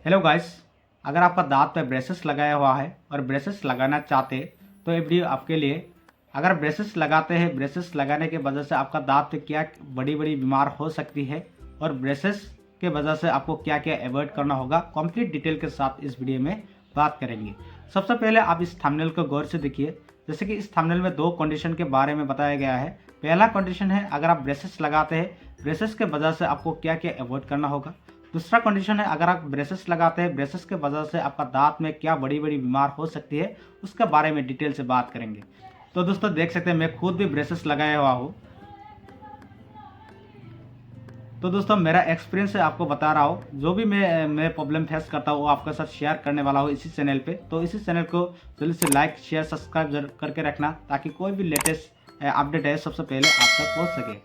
Hello guys, अगर आपका दांत पे ब्रेसेस लगाया हुआ है और ब्रेसेस लगाना चाहते हैं तो ये वीडियो आपके लिए। अगर ब्रेसेस लगाते हैं, ब्रेसेस लगाने की वजह से आपका दांत पे क्या बड़ी बड़ी बीमार हो सकती है और ब्रेसेस के वजह से आपको क्या क्या अवॉइड करना होगा, कंप्लीट डिटेल के साथ इस वीडियो में बात करेंगे। सबसे पहले आप इस थंबनेल को गौर से देखिए। जैसे कि इस थंबनेल में दो कंडीशन के बारे में बताया गया है। पहला कंडीशन है, अगर आप ब्रेसेस लगाते हैं, ब्रेसेस के वजह से आपको क्या क्या अवॉइड करना होगा। दूसरा कंडीशन है, अगर आप ब्रेसेस लगाते हैं, ब्रेसेस के वजह से आपका दांत में क्या बड़ी बड़ी बीमार हो सकती है, उसके बारे में डिटेल से बात करेंगे। तो दोस्तों देख सकते हैं, मैं खुद भी ब्रेसेस लगाया हुआ हूँ। तो दोस्तों मेरा एक्सपीरियंस से आपको बता रहा हूँ, जो भी मैं प्रॉब्लम फेस करता हूँ वो आपके साथ शेयर करने वाला हूँ इसी चैनल पे। तो इसी चैनल को जल्दी से लाइक शेयर सब्सक्राइब जरूर करके रखना, ताकि कोई भी लेटेस्ट अपडेट है सबसे पहले आप तक पहुँच सके।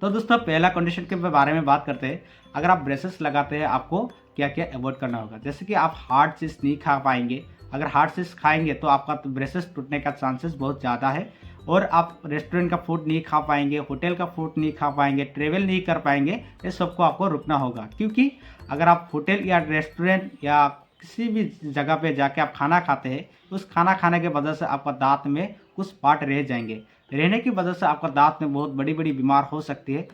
तो दोस्तों पहला कंडीशन के बारे में बात करते हैं। अगर आप ब्रेसेस लगाते हैं, आपको क्या क्या अवॉइड करना होगा। जैसे कि आप हार्ड चीज़ नहीं खा पाएंगे। अगर हार्ड चीज़ खाएंगे तो आपका तो ब्रेसेस टूटने का चांसेस बहुत ज़्यादा है। और आप रेस्टोरेंट का फूड नहीं खा पाएंगे, होटल का फूड नहीं खा पाएंगे, ट्रेवल नहीं कर पाएंगे। ये सबको आपको रुकना होगा, क्योंकि अगर आप होटल या रेस्टोरेंट या किसी भी जगह पे जाके आप खाना खाते हैं, उस खाना खाने के वजह से आपका दांत में कुछ पार्ट रह जाएंगे। रहने की वजह से आपका दांत में बहुत बड़ी बड़ी बीमार हो सकती है।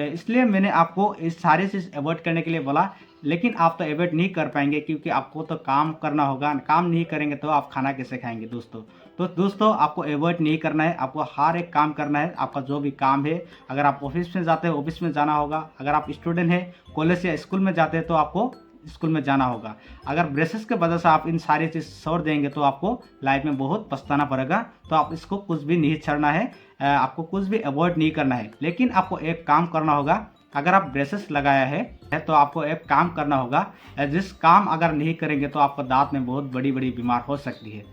इसलिए मैंने आपको इस सारी चीज़ अवॉइड करने के लिए बोला। लेकिन आप तो अवॉइड नहीं कर पाएंगे, क्योंकि आपको तो काम करना होगा। काम नहीं करेंगे तो आप खाना कैसे खाएंगे दोस्तों। तो दोस्तों आपको अवॉइड नहीं करना है, आपको हर एक काम करना है। आपका जो भी काम है, अगर आप ऑफिस में जाते हैं ऑफिस में जाना होगा, अगर आप स्टूडेंट हैं कॉलेज या स्कूल में जाते हैं तो आपको स्कूल में जाना होगा। अगर ब्रेसेस के वजह से आप इन सारी चीज़ छोड़ देंगे तो आपको लाइफ में बहुत पछताना पड़ेगा। तो आप इसको कुछ भी नहीं छोड़ना है, आपको कुछ भी अवॉइड नहीं करना है। लेकिन आपको एक काम करना होगा। अगर आप ब्रेसेस लगाया है तो आपको एक काम करना होगा, जिस काम अगर नहीं करेंगे तो आपको दांत में बहुत बड़ी बड़ी बीमार हो सकती है।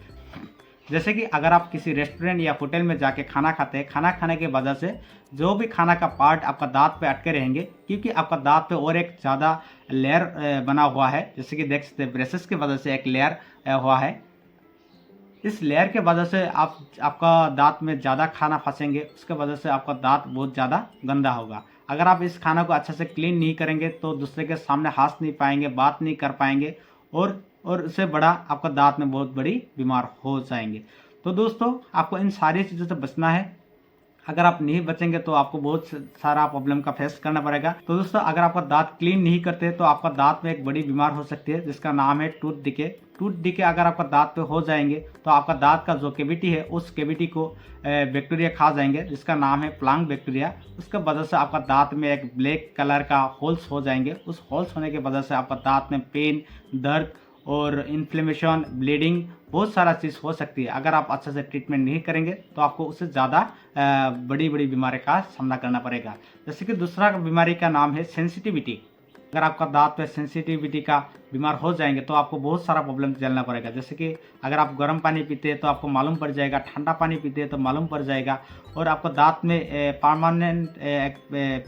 जैसे कि अगर आप किसी रेस्टोरेंट या होटल में जाके खाना खाते हैं, खाना खाने के वजह से जो भी खाना का पार्ट आपका दांत पे अटके रहेंगे, क्योंकि आपका दांत पे और एक ज़्यादा लेयर बना हुआ है। जैसे कि देख सकते हैं, ब्रेसेस की वजह से एक लेयर हुआ है। इस लेयर के वजह से आपका दांत में ज़्यादा खाना फंसेंगे, उसके वजह से आपका दांत बहुत ज़्यादा गंदा होगा। अगर आप इस खाना को अच्छे से क्लीन नहीं करेंगे तो दूसरे के सामने हंस नहीं पाएंगे, बात नहीं कर पाएंगे, और उससे बड़ा आपका दांत में बहुत बड़ी बीमार हो जाएंगे। तो दोस्तों आपको इन सारी चीज़ों से बचना है। अगर आप नहीं बचेंगे तो आपको बहुत सारा प्रॉब्लम का फेस करना पड़ेगा। तो दोस्तों अगर आपका दांत क्लीन नहीं करते तो आपका दांत में एक बड़ी बीमार हो सकती है, जिसका नाम है टूथ डिके। टूथ डिके अगर आपका दांत पे हो जाएंगे तो आपका दांत का जो कैविटी है, उस कैविटी को बैक्टीरिया खा जाएंगे, जिसका नाम है प्लांग बैक्टीरिया। उसके वजह से आपका दांत में एक ब्लैक कलर का होल्स हो जाएंगे। उस होल्स होने की वजह से आपका दांत में पेन, दर्द और इन्फ्लेमेशन, ब्लीडिंग, बहुत सारा चीज़ हो सकती है। अगर आप अच्छे से ट्रीटमेंट नहीं करेंगे तो आपको उससे ज़्यादा बड़ी बड़ी बीमारी का सामना करना पड़ेगा। जैसे कि दूसरा बीमारी का नाम है सेंसिटिविटी। अगर आपका दांत पे सेंसिटिविटी का बीमार हो जाएंगे तो आपको बहुत सारा प्रॉब्लम झेलना पड़ेगा। जैसे कि अगर आप गर्म पानी पीते हैं तो आपको मालूम पड़ जाएगा, ठंडा पानी पीते हैं तो मालूम पड़ जाएगा, और आपको दांत में परमानेंट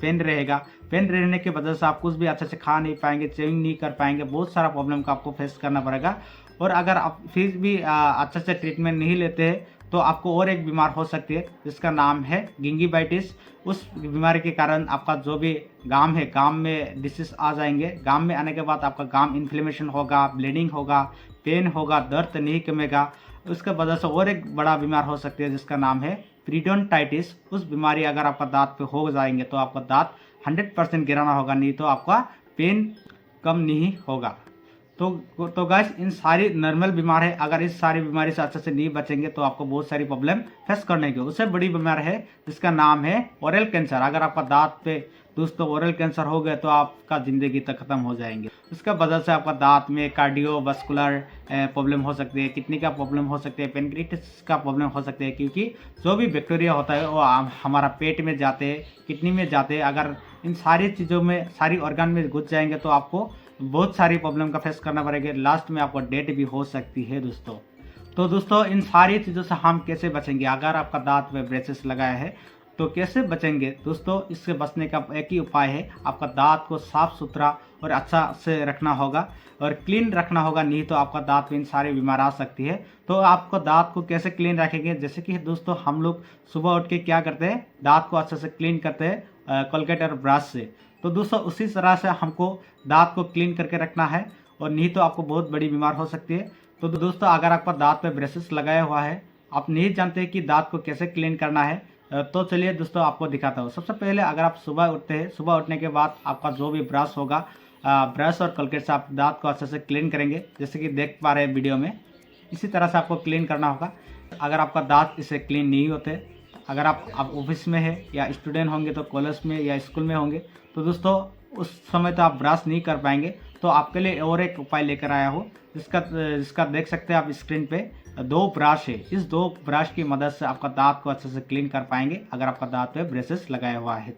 पेन रहेगा। पेन रहने की वजह से आप कुछ भी अच्छे से खा नहीं पाएंगे, च्यूइंग नहीं कर पाएंगे, बहुत सारा प्रॉब्लम का आपको फेस करना पड़ेगा। और अगर आप फिर भी अच्छे से ट्रीटमेंट नहीं लेते हैं तो आपको और एक बीमार हो सकती है, जिसका नाम है गिंगिवाइटिस। उस बीमारी के कारण आपका जो भी गाम है, गाम में डिसीज आ जाएंगे। गाम में आने के बाद आपका गाम इन्फ्लेमेशन होगा, ब्लीडिंग होगा, पेन होगा, दर्द नहीं कमेगा। उसके वजह से और एक बड़ा बीमार हो सकती है, जिसका नाम है पीरियडोंटाइटिस। उस बीमारी अगर आपका दांत पे हो जाएंगे तो आपका दांत 100% गिराना होगा, नहीं तो आपका पेन कम नहीं होगा। तो गाइस इन सारी नॉर्मल बीमार है। अगर इस सारी बीमारी से अच्छे से नहीं बचेंगे तो आपको बहुत सारी प्रॉब्लम फेस करने की। उससे बड़ी बीमार है जिसका नाम है ओरल कैंसर। अगर आपका दांत पे दोस्तों ओरल कैंसर हो गया तो आपका ज़िंदगी तक खत्म हो जाएंगे। उसका वजह से आपका दांत में कार्डियोवास्कुलर प्रॉब्लम हो सकती है, किडनी का प्रॉब्लम हो सकती है, पेनक्रियाटिस का प्रॉब्लम हो सकती है, क्योंकि जो भी बैक्टीरिया होता है वो हमारा पेट में जाते हैं, किडनी में जाते हैं। अगर इन सारी चीज़ों में, सारी ऑर्गन में घुस जाएंगे तो आपको बहुत सारी प्रॉब्लम का फेस करना पड़ेगा। लास्ट में आपको डेथ भी हो सकती है दोस्तों। तो दोस्तों इन सारी चीज़ों से हम कैसे बचेंगे। अगर आपका दांत में ब्रेसेस लगाया है तो कैसे बचेंगे दोस्तों। इससे बचने का एक ही उपाय है, आपका दांत को साफ सुथरा और अच्छा से रखना होगा और क्लीन रखना होगा, नहीं तो आपका दांत में इन सारी बीमार आ सकती है। तो आपको दांत को कैसे क्लीन रखेंगे, जैसे कि दोस्तों हम लोग सुबह उठ के क्या करते हैं, दांत को अच्छे से क्लीन करते हैं कोलगेट और ब्रश से। तो दोस्तों उसी तरह से हमको दांत को क्लीन करके रखना है। और नहीं तो आपको बहुत बड़ी बीमार हो सकती है। तो दोस्तों अगर आपका दांत पे ब्रशेस लगाया हुआ है, आप नहीं जानते कि दांत को कैसे क्लीन करना है, तो चलिए दोस्तों आपको दिखाता हूँ। सबसे पहले अगर आप सुबह उठते हैं, सुबह उठने के बाद आपका जो भी ब्रश होगा, ब्रश और कोलगेट से आप दांत को अच्छे से क्लीन करेंगे, जैसे कि देख पा रहे हैं वीडियो में। इसी तरह से आपको क्लीन करना होगा। अगर आपका दांत इससे क्लीन नहीं होते, अगर आप ऑफिस में है या स्टूडेंट होंगे तो कॉलेज में या स्कूल में होंगे, तो दोस्तों उस समय तो आप ब्रश नहीं कर पाएंगे। तो आपके लिए और एक उपाय लेकर आया हूँ, जिसका देख सकते हैं आप स्क्रीन पे। 2 ब्रश है, इस 2 ब्रश की मदद से आपका दांत को अच्छे से क्लीन कर पाएंगे अगर आपका दांत पे ब्रशेस लगाया हुआ है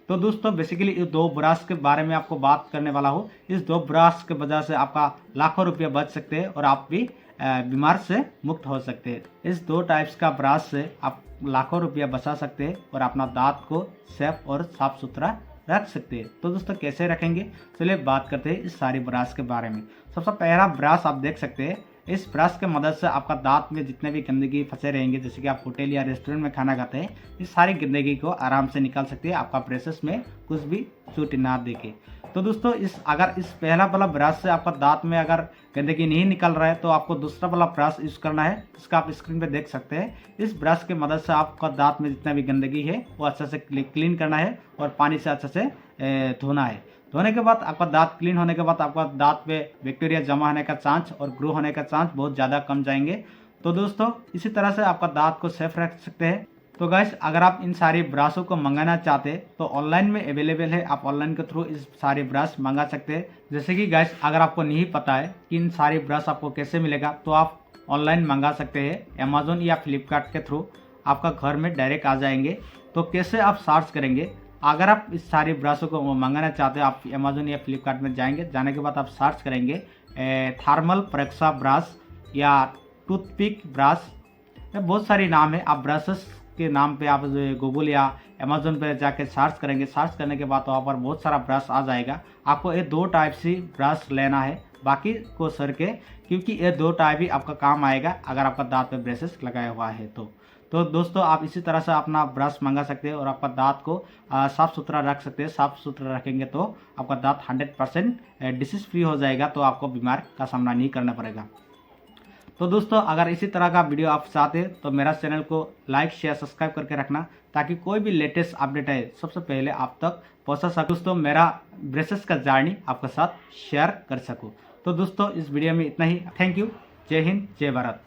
तो दोस्तों बेसिकली इस 2 ब्रश के बारे में आपको बात करने वाला हूँ। इस 2 ब्रश के वजह से आपका लाखों रुपये बच सकते हैं और आप भी बीमार से मुक्त हो सकते हैं। इस 2 टाइप्स का ब्रश से आप लाखों रुपया बचा सकते हैं और अपना दांत को सेफ और साफ सुथरा रख सकते हैं। तो दोस्तों कैसे रखेंगे, चलिए बात करते हैं इस सारी ब्रश के बारे में। सबसे पहला ब्रश आप देख सकते हैं, इस ब्रश के मदद से आपका दांत में जितने भी गंदगी फंसे रहेंगे, जैसे कि आप होटल या रेस्टोरेंट में खाना खाते हैं, इस सारी गंदगी को आराम से निकाल सकते हैं, आपका ब्रशेस में कुछ भी चोट ना देके। तो दोस्तों अगर इस पहला वाला ब्रश से आपका दांत में अगर गंदगी नहीं निकल रहा है, तो आपको दूसरा वाला ब्रश यूज़ करना है, इसका आप स्क्रीन पे देख सकते हैं। इस ब्रश की मदद से आपका दांत में जितना भी गंदगी है वो अच्छे से क्लीन करना है और पानी से अच्छे से धोना है। धोने के बाद आपका दांत क्लीन होने के बाद आपका दांत पे बैक्टीरिया जमा होने का चांस और ग्रो होने का चांस बहुत ज़्यादा कम जाएंगे। तो दोस्तों इसी तरह से आपका दांत को सेफ रख सकते हैं। तो गाइस अगर आप इन सारी ब्रशों को मंगाना चाहते हैं तो ऑनलाइन में अवेलेबल है, आप ऑनलाइन के थ्रू इस सारे ब्रश मंगा सकते हैं। जैसे कि गाइस अगर आपको नहीं पता है कि इन सारी ब्रश आपको कैसे मिलेगा, तो आप ऑनलाइन मंगा सकते हैं। अमेजोन या फ्लिपकार्ट के थ्रू आपका घर में डायरेक्ट आ जाएंगे। तो कैसे आप सर्च करेंगे, अगर आप इस सारी ब्रशों को मंगाना चाहते हैं, आप अमेजोन या फ्लिपकार्ट में जाएंगे, जाने के बाद आप सर्च करेंगे थर्मल परीक्षा ब्रश या टूथपिक ब्रश, बहुत सारी नाम है। आप ब्रशेस के नाम पे आप गूगल या अमेजोन पे जाके सर्च करेंगे, सर्च करने के बाद वहाँ पर बहुत सारा ब्रश आ जाएगा। आपको ये 2 टाइप से ब्रश लेना है, बाकी को सर के, क्योंकि ये 2 टाइप ही आपका काम आएगा अगर आपका दांत पे ब्रशेस लगाया हुआ है। तो दोस्तों आप इसी तरह से अपना ब्रश मंगा सकते हैं और आपका दांत को साफ़ सुथरा रख सकते हैं। साफ़ सुथरा रखेंगे तो आपका दांत 100% डिसीज फ्री हो जाएगा, तो आपको बीमार का सामना नहीं करना पड़ेगा। तो दोस्तों अगर इसी तरह का वीडियो आप चाहते हैं तो मेरा चैनल को लाइक शेयर सब्सक्राइब करके रखना, ताकि कोई भी लेटेस्ट अपडेट है सबसे पहले आप तक पहुँचा सकूँ। दोस्तों मेरा ब्रशेस का जर्नी आपके साथ शेयर कर सकूँ। तो दोस्तों इस वीडियो में इतना ही। Thank you. जय हिंद, जय भारत।